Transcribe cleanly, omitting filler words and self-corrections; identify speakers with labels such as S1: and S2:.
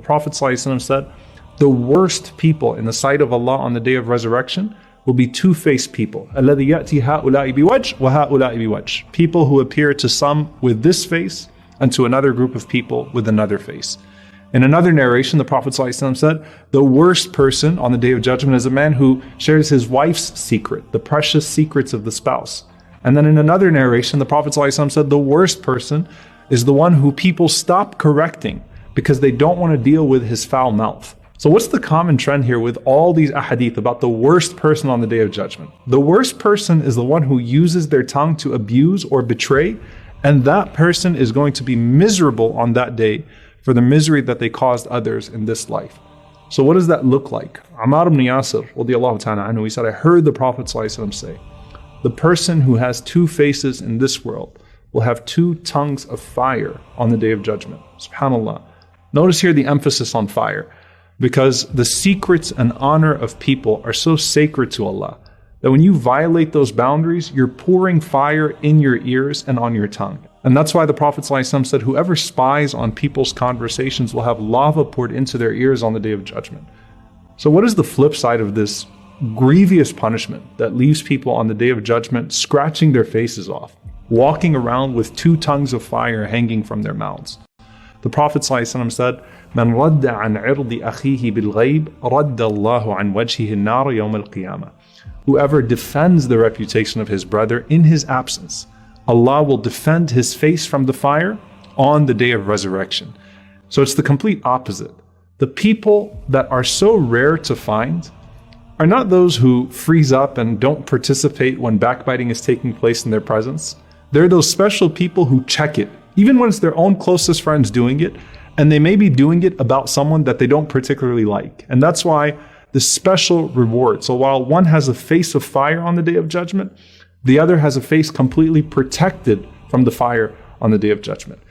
S1: The Prophet ﷺ said, the worst people in the sight of Allah on the day of resurrection will be two-faced people. الَّذِي يَأْتِي هَؤُلَاءِ بِوَجْهٍ وَهَؤُلَاءِ بِوَجْهٍ. People who appear to some with this face and to another group of people with another face. In another narration, the Prophet ﷺ said, the worst person on the Day of Judgment is a man who shares his wife's secret, the precious secrets of the spouse. And then in another narration, the Prophet ﷺ said, the worst person is the one who people stop correcting because they don't want to deal with his foul mouth. So what's the common trend here with all these ahadith about the worst person on the Day of Judgment? The worst person is the one who uses their tongue to abuse or betray, and that person is going to be miserable on that day for the misery that they caused others in this life. So what does that look like? Ammar ibn Yasir, radiyallahu ta'ala anhu, he said, I heard the Prophet ﷺ say, the person who has two faces in this world will have two tongues of fire on the Day of Judgment. SubhanAllah. Notice here the emphasis on fire, because the secrets and honor of people are so sacred to Allah that when you violate those boundaries, you're pouring fire in your ears and on your tongue. And that's why the Prophet ﷺ said, whoever spies on people's conversations will have lava poured into their ears on the Day of Judgment. So what is the flip side of this grievous punishment that leaves people on the Day of Judgment scratching their faces off, walking around with two tongues of fire hanging from their mouths? The Prophet ﷺ said, من رد عن عرض أخيه بالغيب رد الله عن وجهه النار يوم القيامة. Whoever defends the reputation of his brother in his absence, Allah will defend his face from the fire on the day of resurrection. So it's the complete opposite. The people that are so rare to find are not those who freeze up and don't participate when backbiting is taking place in their presence. They're those special people who check it, even when it's their own closest friends doing it, and they may be doing it about someone that they don't particularly like. And that's why the special reward. So while one has a face of fire on the Day of Judgment, the other has a face completely protected from the fire on the Day of Judgment.